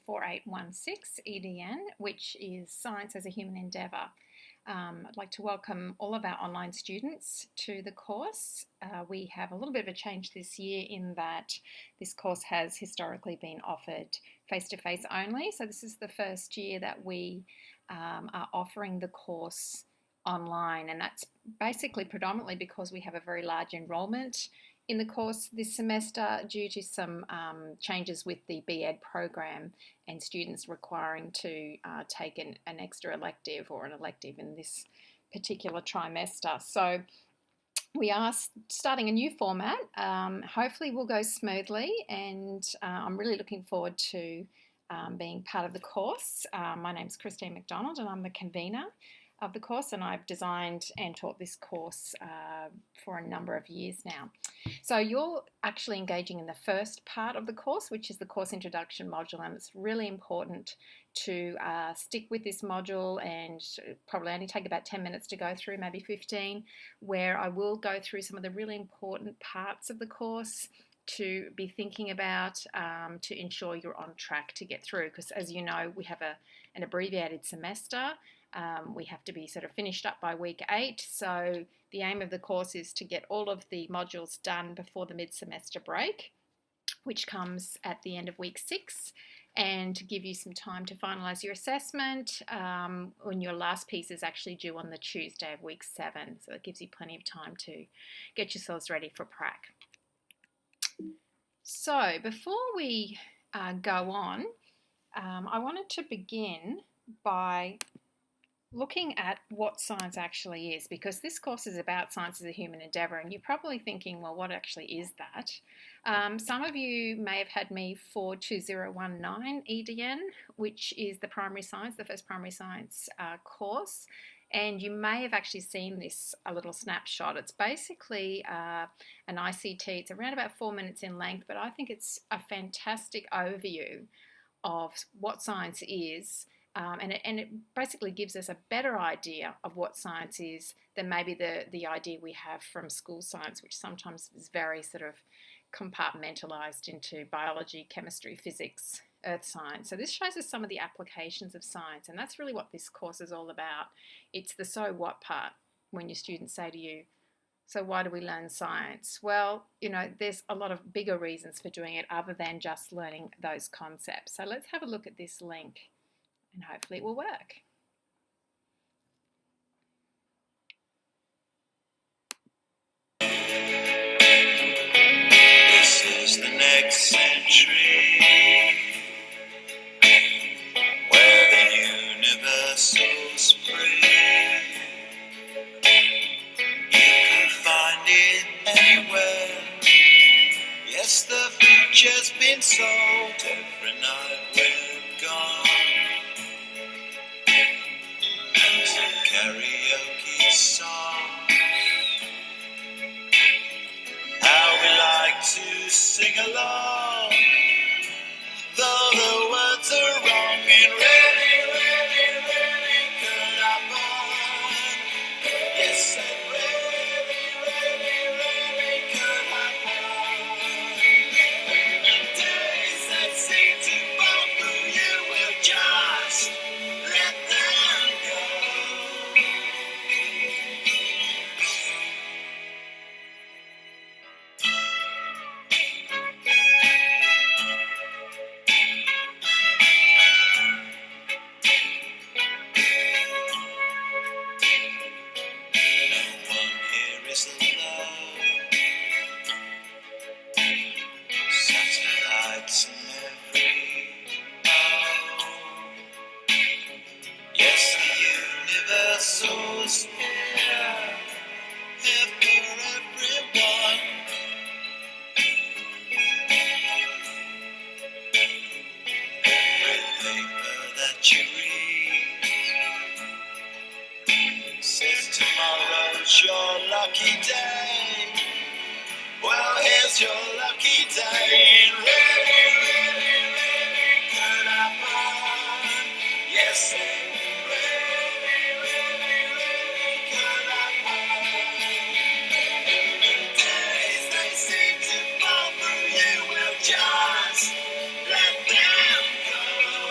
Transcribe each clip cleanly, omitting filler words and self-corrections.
4816 EDN, which is Science as a Human Endeavour. I'd like to welcome all of our online students to the course. We have a little bit of a change this year in that this course has historically been offered face-to-face only. So this is the first year that we are offering the course online, and that's basically predominantly because we have a very large enrolment in the course this semester due to some changes with the BEd program and students requiring to take an extra elective or an elective in this particular trimester. So we are starting a new format. Hopefully will go smoothly, and I'm really looking forward to being part of the course. My name's Christine McDonald and I'm the convener of the course, and I've designed and taught this course for a number of years now. So you're actually engaging in the first part of the course, which is the course introduction module, and it's really important to stick with this module, and probably only take about 10 minutes to go through, maybe 15, where I will go through some of the really important parts of the course to be thinking about to ensure you're on track to get through, because as you know, we have an abbreviated semester. We have to be sort of finished up by week 8, so the aim of the course is to get all of the modules done before the mid-semester break, which comes at the end of week 6, and to give you some time to finalise your assessment when your last piece is actually due on the Tuesday of week 7, so it gives you plenty of time to get yourselves ready for prac. So before we go on, I wanted to begin by looking at what science actually is, because this course is about science as a human endeavour, and you're probably thinking, well, what actually is that? Some of you may have had me for 2019 EDN, which is the primary science, the first primary science course, and you may have actually seen this, a little snapshot. It's basically an ICT. It's around about 4 minutes in length, but I think it's a fantastic overview of what science is. And it basically gives us a better idea of what science is than maybe the idea we have from school science, which sometimes is very sort of compartmentalised into biology, chemistry, physics, earth science. So this shows us some of the applications of science, and that's really what this course is all about. It's the so what part when your students say to you, so why do we learn science? Well, you know, there's a lot of bigger reasons for doing it other than just learning those concepts. So let's have a look at this link, and hopefully it will work. This is the next century, where the universal spring, you can find it anywhere. Yes, the future's been sold every night we're gone. Karaoke songs, how we like to sing along, though the words are wrong. It really could happen. Yes, it really could happen. Days that seem to fall through, you will just let them go. Satellites in every home. Yes, the universal sphere, here for everyone. Every paper that you read says tomorrow's your lucky day. Well, here's your lucky day. It really could happen. Yes, it really could happen. Days they seem to fall through, you will just let them go.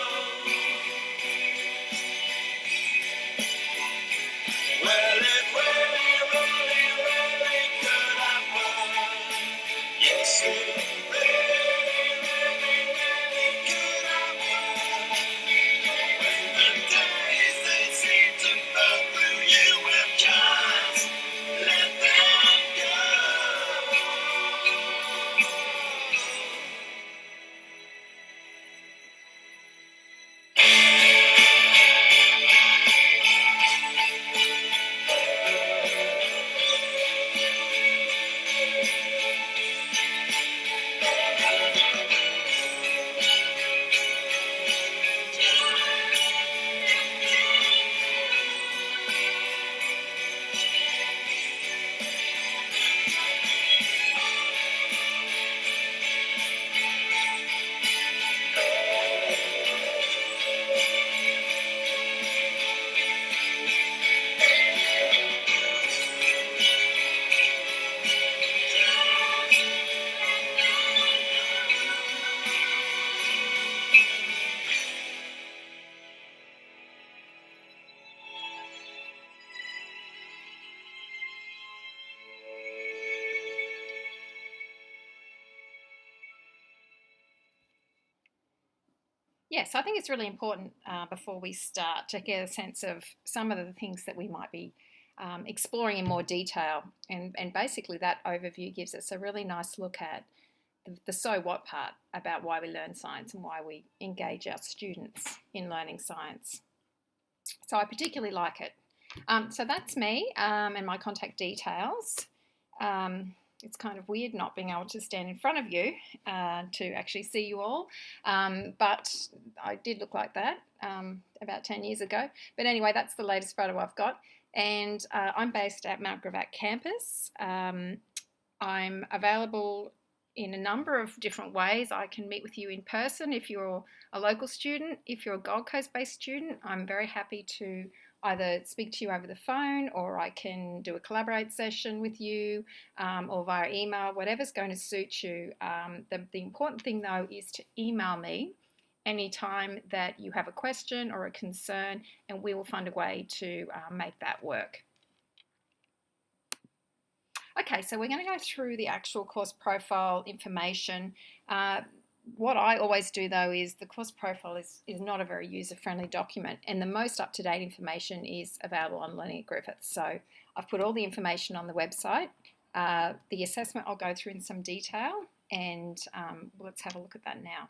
Yes, I think it's really important before we start to get a sense of some of the things that we might be exploring in more detail. And basically, that overview gives us a really nice look at the so what part about why we learn science and why we engage our students in learning science. So I particularly like it. So that's me and my contact details. It's kind of weird not being able to stand in front of you to actually see you all, but I did look like that about 10 years ago. But anyway, that's the latest photo I've got, and I'm based at Mount Gravatt campus. I'm available in a number of different ways. I can meet with you in person if you're a local student. If you're a Gold Coast based student, I'm very happy to either speak to you over the phone, or I can do a collaborate session with you, or via email, whatever's going to suit you. The important thing though is to email me anytime that you have a question or a concern, and we will find a way to make that work. Okay, so we're going to go through the actual course profile information. What I always do though is the course profile is not a very user-friendly document, and the most up-to-date information is available on Learning at Griffith. So I've put all the information on the website. The assessment I'll go through in some detail, and let's have a look at that now.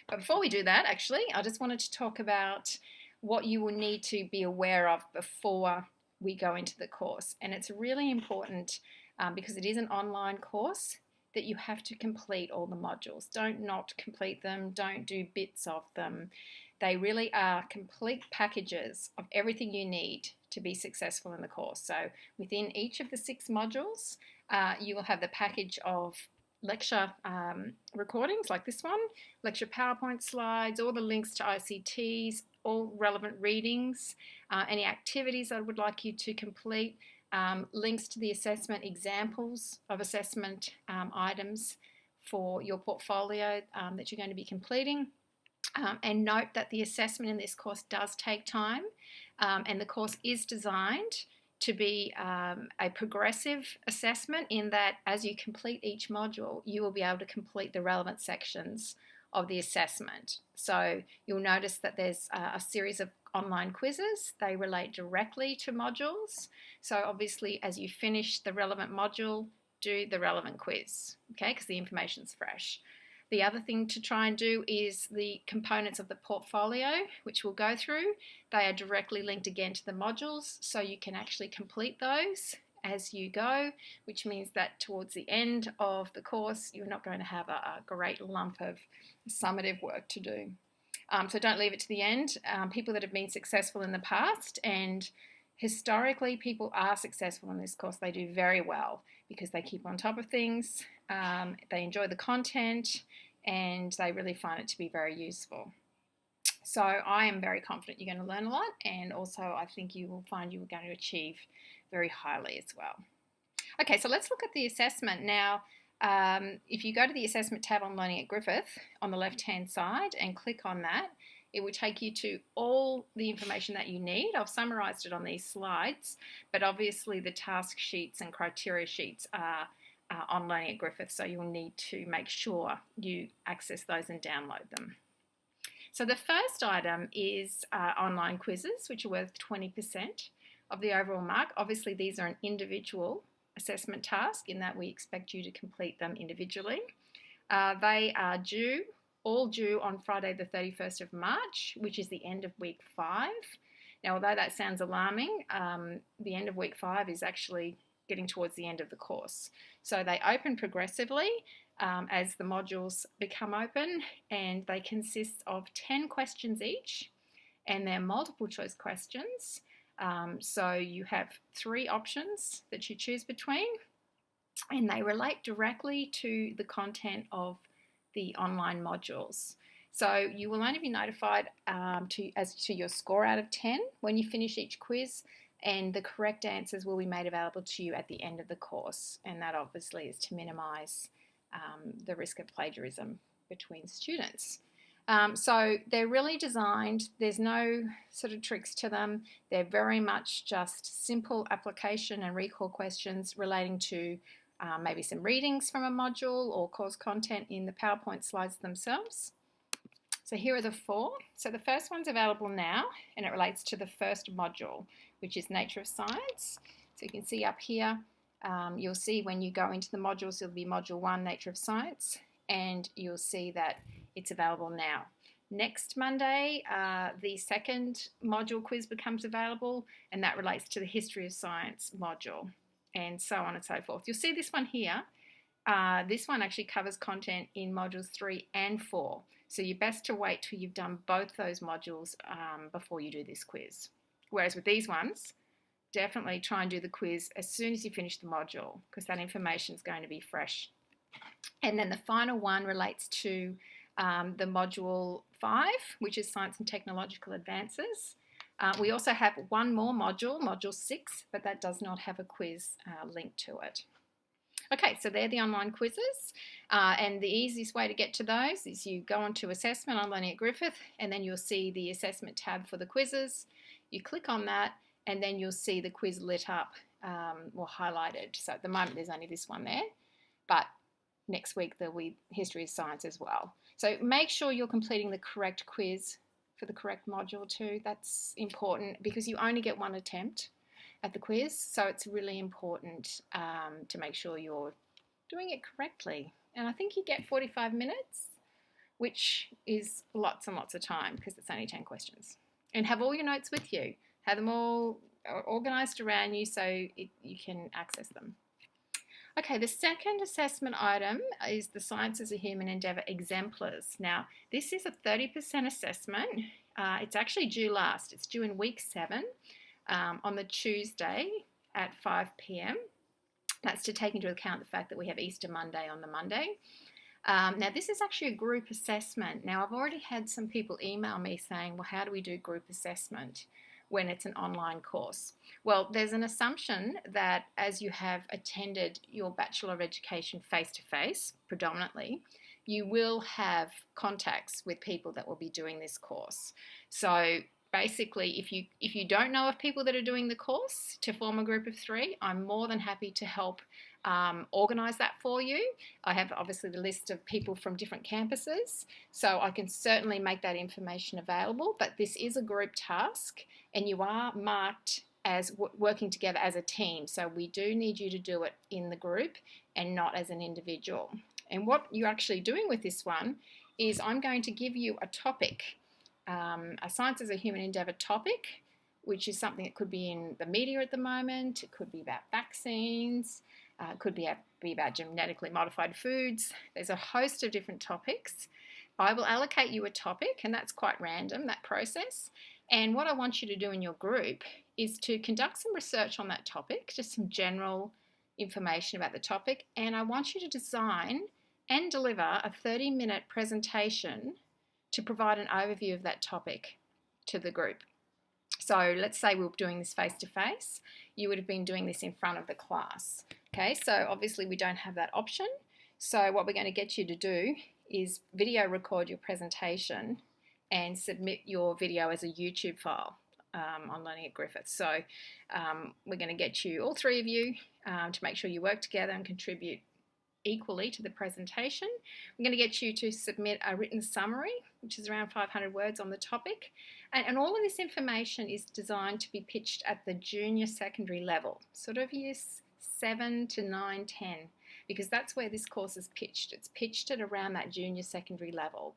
But before we do that, actually, I just wanted to talk about what you will need to be aware of before we go into the course. And it's really important because it is an online course that you have to complete all the modules. Don't not complete them, don't do bits of them. They really are complete packages of everything you need to be successful in the course. So within each of the 6 modules, you will have the package of lecture recordings like this one, lecture PowerPoint slides, all the links to ICTs, all relevant readings, any activities I would like you to complete, links to the assessment, examples of assessment items for your portfolio that you're going to be completing. And note that the assessment in this course does take time, and the course is designed to be a progressive assessment, in that as you complete each module, you will be able to complete the relevant sections of the assessment. So you'll notice that there's a series of online quizzes. They relate directly to modules. So obviously, as you finish the relevant module, do the relevant quiz, okay, because the information's fresh. The other thing to try and do is the components of the portfolio, which we'll go through. They are directly linked again to the modules, so you can actually complete those as you go, which means that towards the end of the course, you're not going to have a great lump of summative work to do. So don't leave it to the end. People that have been successful in the past, and historically people are successful in this course, they do very well because they keep on top of things, they enjoy the content, and they really find it to be very useful. So I am very confident you're going to learn a lot, and also I think you will find you are going to achieve very highly as well. Okay, so let's look at the assessment now. If you go to the assessment tab on Learning at Griffith on the left-hand side and click on that, it will take you to all the information that you need. I've summarised it on these slides, but obviously the task sheets and criteria sheets are on Learning at Griffith, so you'll need to make sure you access those and download them. So the first item is online quizzes, which are worth 20% of the overall mark. Obviously, these are an individual assessment task in that we expect you to complete them individually. They are all due on Friday the 31st of March, which is the end of week 5. Now, although that sounds alarming, the end of week 5 is actually getting towards the end of the course. So they open progressively as the modules become open, and they consist of 10 questions each, and they're multiple choice questions. So you have 3 options that you choose between, and they relate directly to the content of the online modules. So you will only be notified as to your score out of 10 when you finish each quiz, and the correct answers will be made available to you at the end of the course, and that obviously is to minimise the risk of plagiarism between students. So they're really designed, there's no sort of tricks to them. They're very much just simple application and recall questions relating to maybe some readings from a module or course content in the PowerPoint slides themselves. So here are the 4. So the first one's available now, and it relates to the first module, which is Nature of Science. So you can see up here, you'll see when you go into the modules, it'll be Module 1, Nature of Science, and you'll see that it's available now. Next Monday, the second module quiz becomes available, and that relates to the History of Science module, and so on and so forth. You'll see this one here. This one actually covers content in modules 3 and 4. So you're best to wait till you've done both those modules before you do this quiz. Whereas with these ones, definitely try and do the quiz as soon as you finish the module, because that information is going to be fresh. And then the final one relates to the module 5, which is Science and Technological Advances. We also have one more module, module 6, but that does not have a quiz linked to it. Okay, so they're the online quizzes, and the easiest way to get to those is you go onto Assessment on Learning at Griffith, and then you'll see the Assessment tab for the quizzes. You click on that, and then you'll see the quiz lit up or highlighted. So at the moment there's only this one there, but next week there'll be History of Science as well. So make sure you're completing the correct quiz for the correct module too. That's important because you only get one attempt at the quiz, so it's really important to make sure you're doing it correctly. And I think you get 45 minutes, which is lots and lots of time because it's only 10 questions. And have all your notes with you. Have them all organised around you so you can access them. Okay, the second assessment item is the Science as a Human Endeavour Exemplars. Now, this is a 30% assessment. It's actually due last. It's due in week 7 on the Tuesday at 5 p.m. That's to take into account the fact that we have Easter Monday on the Monday. Now, this is actually a group assessment. Now, I've already had some people email me saying, well, how do we do group assessment when it's an online course? Well, there's an assumption that as you have attended your Bachelor of Education face-to-face, predominantly, you will have contacts with people that will be doing this course. So basically, if you don't know of people that are doing the course to form a group of 3, I'm more than happy to help organise that for you. I have obviously the list of people from different campuses, so I can certainly make that information available, but this is a group task and you are marked as working together as a team, so we do need you to do it in the group and not as an individual. And what you're actually doing with this one is I'm going to give you a topic, a Science as a Human Endeavour topic, which is something that could be in the media at the moment. It could be about vaccines, it could be about genetically modified foods. There's a host of different topics. I will allocate you a topic, and that's quite random, that process. And what I want you to do in your group is to conduct some research on that topic, just some general information about the topic, and I want you to design and deliver a 30-minute presentation to provide an overview of that topic to the group. So let's say we were doing this face-to-face, you would have been doing this in front of the class. Okay, so obviously we don't have that option. So what we're going to get you to do is video record your presentation and submit your video as a YouTube file on Learning at Griffith. So we're going to get you, all 3 of you, to make sure you work together and contribute equally to the presentation. We're going to get you to submit a written summary, which is around 500 words on the topic. And all of this information is designed to be pitched at the junior secondary level, sort of years 7 to 9, 10, because that's where this course is pitched. It's pitched at around that junior secondary level.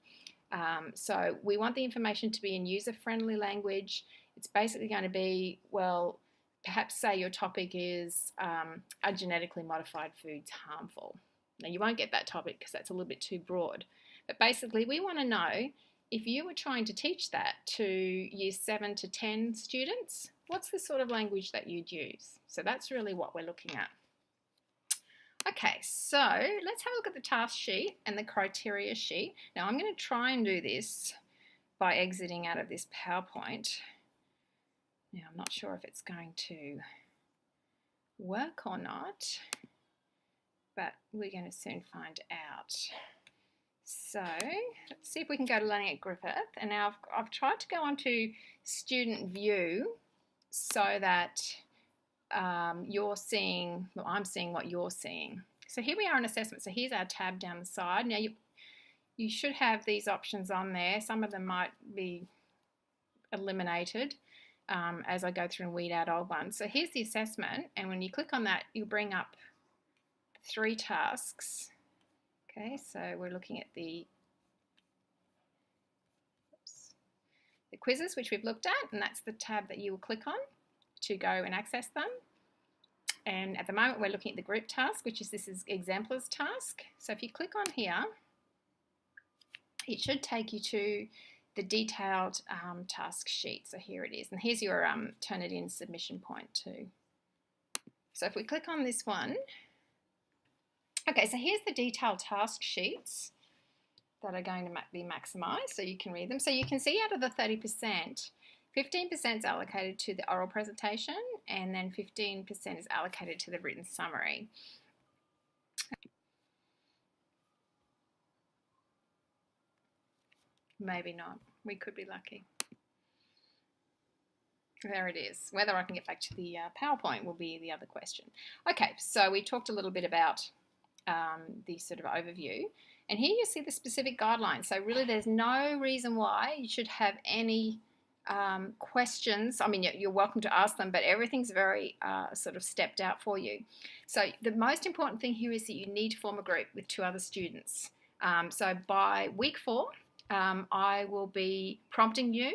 So we want the information to be in user-friendly language. It's basically going to be, well, perhaps say your topic is are genetically modified foods harmful? Now, you won't get that topic because that's a little bit too broad. But basically, we want to know if you were trying to teach that to years 7 to 10 students, what's the sort of language that you'd use? So that's really what we're looking at. Okay, so let's have a look at the task sheet and the criteria sheet. Now, I'm going to try and do this by exiting out of this PowerPoint. Now, I'm not sure if it's going to work or not, but we're going to soon find out. So let's see if we can go to Learning at Griffith. And now I've tried to go onto Student View so that you're seeing, well, I'm seeing what you're seeing. So here we are in assessment. So here's our tab down the side. Now you should have these options on there. Some of them might be eliminated as I go through and weed out old ones. So here's the assessment, and when you click on that, you'll bring up 3 tasks. Okay, so we're looking at the quizzes, which we've looked at, and that's the tab that you will click on to go and access them. And at the moment we're looking at the group task, which is this is exemplars task. So if you click on here, it should take you to the detailed task sheet. So here it is, and here's your Turnitin submission point too. So if we click on this one, okay, so here's the detailed task sheets that are going to be maximised, so you can read them. So you can see out of the 30%, 15% is allocated to the oral presentation, and then 15% is allocated to the written summary. Maybe not. We could be lucky. There it is. Whether I can get back to the PowerPoint will be the other question. Okay, so we talked a little bit about the sort of overview. And here you see the specific guidelines. So really there's no reason why you should have any questions. I mean, you're welcome to ask them, but everything's very sort of stepped out for you. So the most important thing here is that you need to form a group with 2 other students. So by week 4, I will be prompting you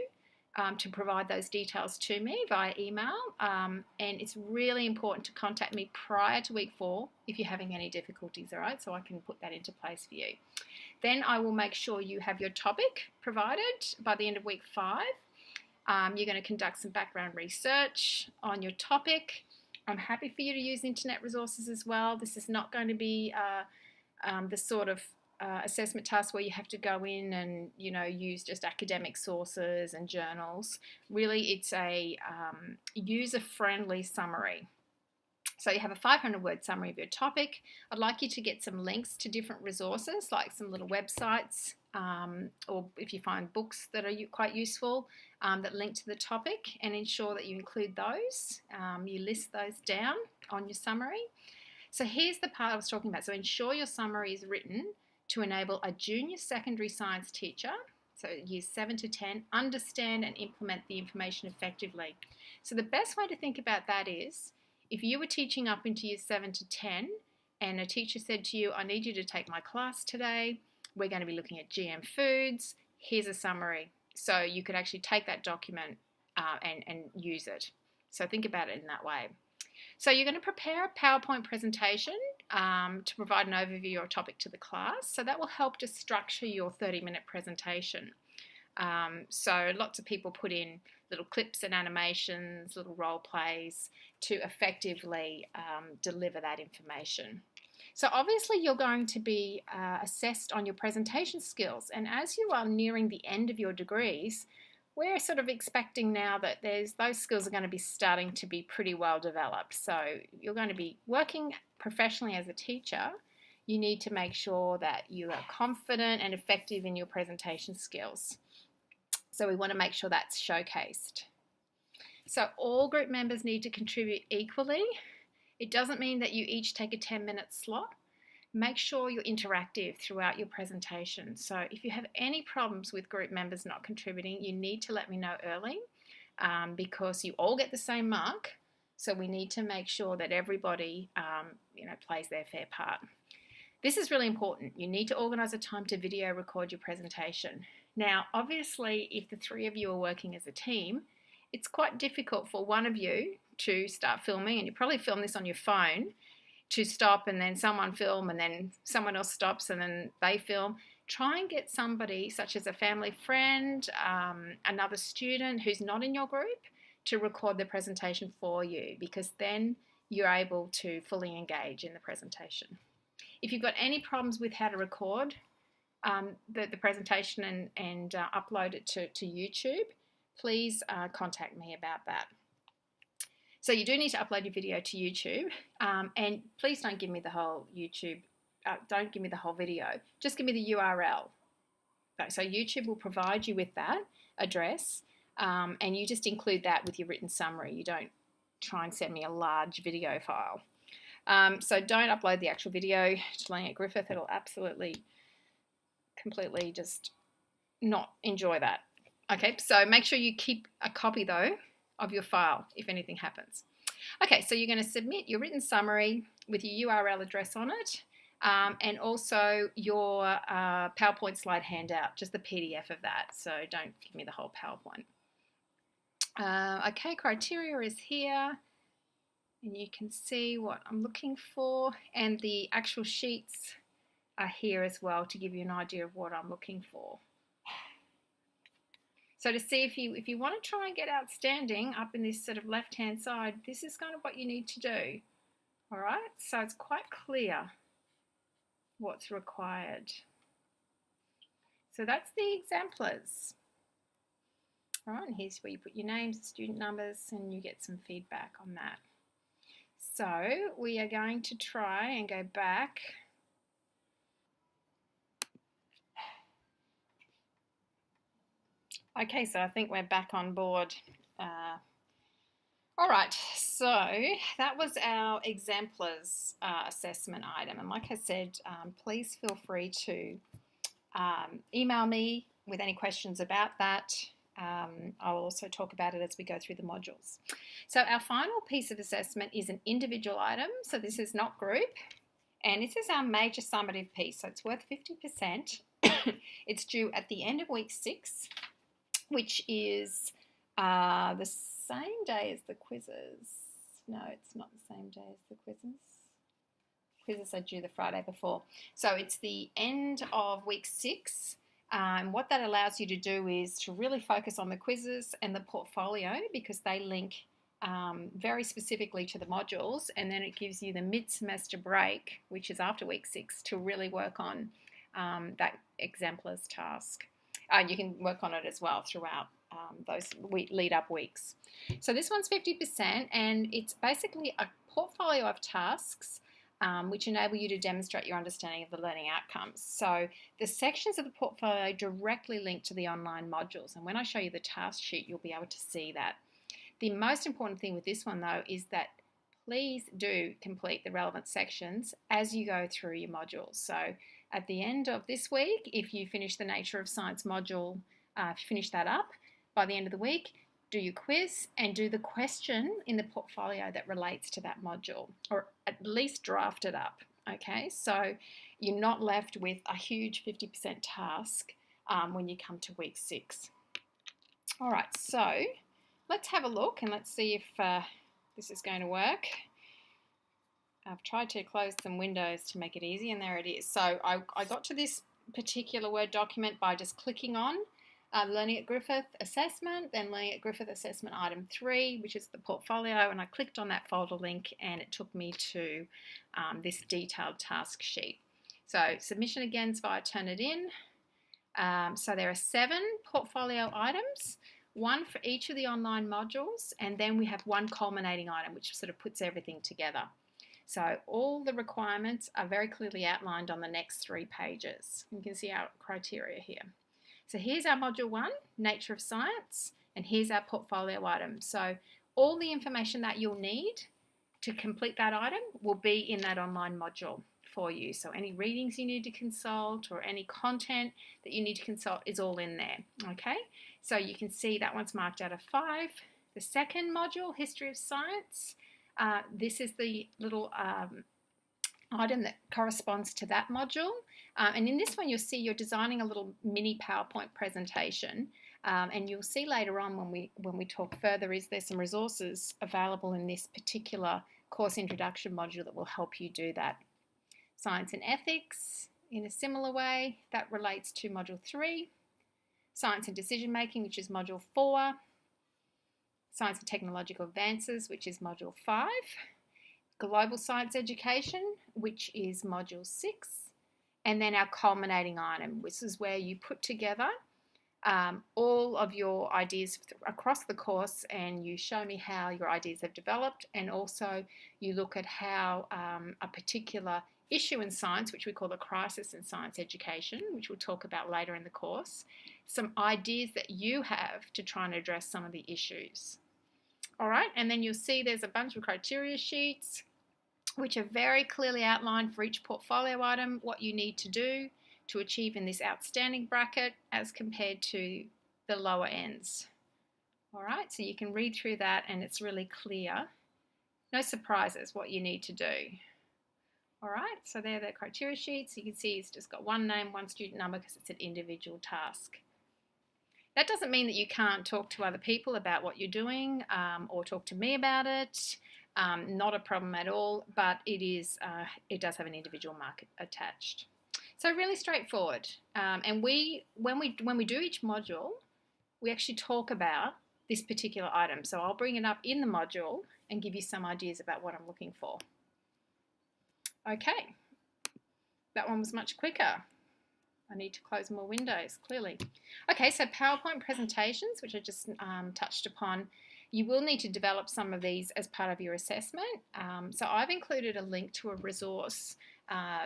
to provide those details to me via email, and it's really important to contact me prior to week 4 if you're having any difficulties, all right, so I can put that into place for you. Then I will make sure you have your topic provided by the end of week 5. You're going to conduct some background research on your topic. I'm happy for you to use internet resources as well. This is not going to be the sort of assessment task where you have to go in and use just academic sources and journals. Really, it's a user-friendly summary. So you have a 500-word summary of your topic. I'd like you to get some links to different resources, like some little websites, or if you find books that are quite useful that link to the topic, and ensure that you include those. You list those down on your summary. So here's the part I was talking about. So ensure your summary is written to enable a junior secondary science teacher, so years 7 to 10, understand and implement the information effectively. So the best way to think about that is, if you were teaching up into years 7 to 10 and a teacher said to you, I need you to take my class today, we're going to be looking at GM foods, here's a summary. So you could actually take that document and use it. So think about it in that way. So you're going to prepare a PowerPoint presentation to provide an overview or topic to the class. So that will help to structure your 30-minute presentation. So lots of people put in little clips and animations, little role plays to effectively deliver that information. So obviously you're going to be assessed on your presentation skills, and as you are nearing the end of your degrees, we're sort of expecting now that those skills are going to be starting to be pretty well developed. So you're going to be working professionally as a teacher. You need to make sure that you are confident and effective in your presentation skills. So we want to make sure that's showcased. So all group members need to contribute equally. It doesn't mean that you each take a 10-minute slot. Make sure you're interactive throughout your presentation. So if you have any problems with group members not contributing, you need to let me know early because you all get the same mark. So we need to make sure that everybody plays their fair part. This is really important. You need to organise a time to video record your presentation. Now, obviously, if the 3 of you are working as a team, it's quite difficult for one of you to start filming, and you probably film this on your phone, to stop and then someone film and then someone else stops and then they film. Try and get somebody such as a family friend, another student who's not in your group to record the presentation for you, because then you're able to fully engage in the presentation. If you've got any problems with how to record the presentation and upload it to YouTube, please contact me about that. So you do need to upload your video to YouTube, and please don't give me the whole YouTube, don't give me the whole video, just give me the URL. So YouTube will provide you with that address, and you just include that with your written summary. You don't try and send me a large video file. So don't upload the actual video to Learning at Griffith. It'll absolutely completely just not enjoy that. Okay, so make sure you keep a copy though of your file if anything happens. Okay, so you're going to submit your written summary with your URL address on it, and also your PowerPoint slide handout, just the PDF of that. So don't give me the whole PowerPoint. Okay, criteria is here, and you can see what I'm looking for, and the actual sheets are here as well to give you an idea of what I'm looking for. So to see if you want to try and get outstanding up in this sort of left-hand side, this is kind of what you need to do. All right, so it's quite clear what's required. So that's the exemplars. All right, and here's where you put your names, student numbers, and you get some feedback on that. So we are going to try and go back. Okay, so I think we're back on board. All right, so that was our exemplars assessment item. And like I said, please feel free to email me with any questions about that. I'll also talk about it as we go through the modules. So our final piece of assessment is an individual item. So this is not group. And this is our major summative piece. So it's worth 50%. It's due at the end of week 6, which is the same day as the quizzes. No, it's not the same day as the quizzes. Quizzes are due the Friday before. So it's the end of week 6. What that allows you to do is to really focus on the quizzes and the portfolio, because they link very specifically to the modules, and then it gives you the mid-semester break, which is after week 6, to really work on that exemplars task. You can work on it as well throughout those lead-up weeks. So this one's 50%, and it's basically a portfolio of tasks which enable you to demonstrate your understanding of the learning outcomes. So the sections of the portfolio directly link to the online modules, and when I show you the task sheet, you'll be able to see that. The most important thing with this one, though, is that please do complete the relevant sections as you go through your modules. So at the end of this week, if you finish the Nature of Science module, if you finish that up, by the end of the week, do your quiz and do the question in the portfolio that relates to that module, or at least draft it up, okay? So you're not left with a huge 50% task when you come to week 6. All right, so let's have a look and let's see if this is going to work. I've tried to close some windows to make it easy, and there it is. So I got to this particular Word document by just clicking on Learning at Griffith Assessment, then Learning at Griffith Assessment Item 3, which is the portfolio, and I clicked on that folder link and it took me to this detailed task sheet. So submission again via Turnitin. So there are 7 portfolio items, 1 for each of the online modules, and then we have 1 culminating item which sort of puts everything together. So all the requirements are very clearly outlined on the next 3 pages. You can see our criteria here. So here's our Module 1, Nature of Science, and here's our portfolio item. So all the information that you'll need to complete that item will be in that online module for you. So any readings you need to consult or any content that you need to consult is all in there, okay? So you can see that one's marked out of 5. The second module, History of Science, this is the little item that corresponds to that module. And in this one, you'll see you're designing a little mini PowerPoint presentation. And you'll see later on when we talk further, is there some resources available in this particular course introduction module that will help you do that. Science and Ethics, in a similar way, that relates to Module 3. Science and Decision Making, which is Module 4. Science and Technological Advances, which is Module 5. Global Science Education, which is Module 6. And then our culminating item, which is where you put together all of your ideas across the course, and you show me how your ideas have developed, and also you look at how a particular issue in science, which we call the crisis in science education, which we'll talk about later in the course, some ideas that you have to try and address some of the issues. All right, and then you'll see there's a bunch of criteria sheets which are very clearly outlined for each portfolio item, what you need to do to achieve in this outstanding bracket as compared to the lower ends. All right, so you can read through that and it's really clear. No surprises what you need to do. All right, so there are the criteria sheets. You can see it's just got one name, one student number because it's an individual task. That doesn't mean that you can't talk to other people about what you're doing or talk to me about it. Not a problem at all, but it does have an individual mark attached. So really straightforward. And when we do each module, we actually talk about this particular item. So I'll bring it up in the module and give you some ideas about what I'm looking for. Okay, that one was much quicker. I need to close more windows, clearly. Okay, so PowerPoint presentations, which I just touched upon, you will need to develop some of these as part of your assessment. So I've included a link to a resource.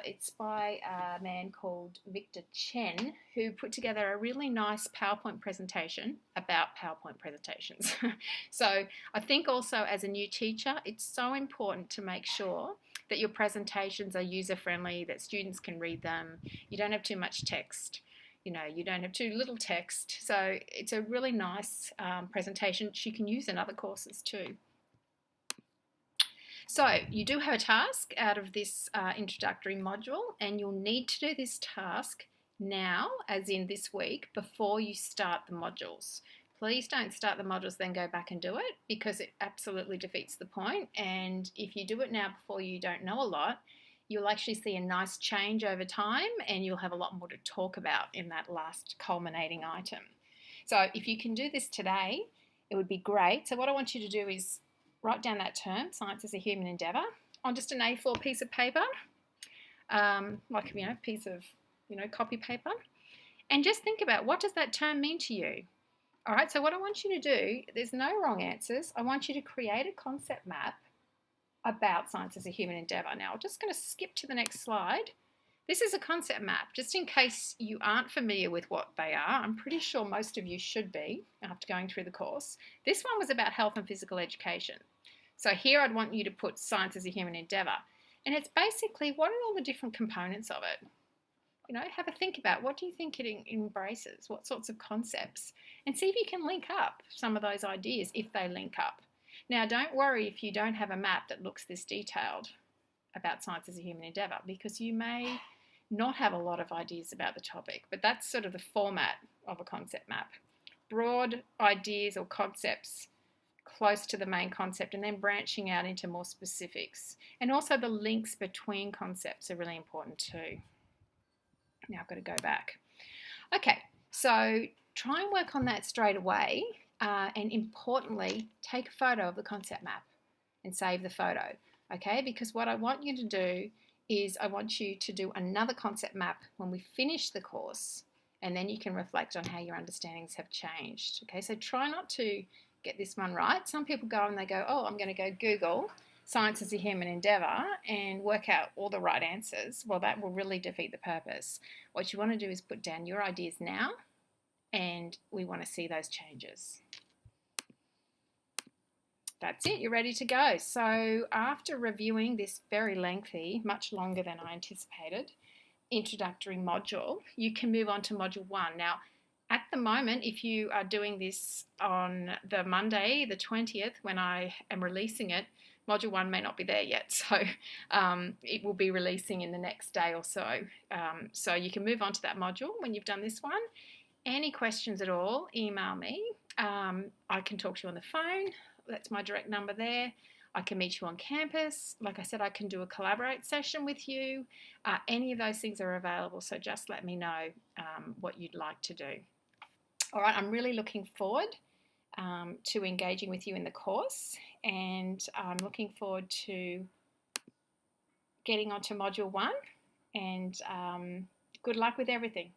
It's by a man called Victor Chen, who put together a really nice PowerPoint presentation about PowerPoint presentations. So I think also as a new teacher, it's so important to make sure that your presentations are user-friendly, that students can read them. You don't have too much text. You know, you don't have too little text. So it's a really nice presentation which you can use in other courses too. So you do have a task out of this introductory module, and you'll need to do this task now, as in this week, before you start the modules. Please don't start the modules then go back and do it, because it absolutely defeats the point. And if you do it now before you don't know a lot, you'll actually see a nice change over time, and you'll have a lot more to talk about in that last culminating item. So if you can do this today, it would be great. So what I want you to do is write down that term, science as a human endeavour, on just an A4 piece of paper, like, you know, piece of, you know, copy paper, and just think about, what does that term mean to you? All right, so what I want you to do, there's no wrong answers. I want you to create a concept map about science as a human endeavour. Now, I'm just going to skip to the next slide. This is a concept map, just in case you aren't familiar with what they are. I'm pretty sure most of you should be after going through the course. This one was about health and physical education. So here I'd want you to put science as a human endeavour. And it's basically, what are all the different components of it? You know, have a think about, what do you think it embraces? What sorts of concepts? And see if you can link up some of those ideas, if they link up. Now, don't worry if you don't have a map that looks this detailed about science as a human endeavour, because you may not have a lot of ideas about the topic, but that's sort of the format of a concept map. Broad ideas or concepts close to the main concept, and then branching out into more specifics. And also the links between concepts are really important too. Now I've got to go back. Okay, so try and work on that straight away, and importantly, take a photo of the concept map and save the photo, okay? Because what I want you to do is I want you to do another concept map when we finish the course, and then you can reflect on how your understandings have changed, okay? So try not to get this one right. Some people go and they go, oh, I'm going to go Google science as a human endeavour and work out all the right answers. Well, that will really defeat the purpose. What you want to do is put down your ideas now, and we want to see those changes. That's it, you're ready to go. So after reviewing this very lengthy, much longer than I anticipated, introductory module, you can move on to module 1. Now, at the moment, if you are doing this on the Monday, the 20th, when I am releasing it, module 1 may not be there yet, so it will be releasing in the next day or so. So you can move on to that module when you've done this one. Any questions at all, email me. I can talk to you on the phone. That's my direct number there. I can meet you on campus. Like I said, I can do a collaborate session with you. Any of those things are available, so just let me know what you'd like to do. All right, I'm really looking forward to engaging with you in the course, and I'm looking forward to getting onto module 1, and good luck with everything.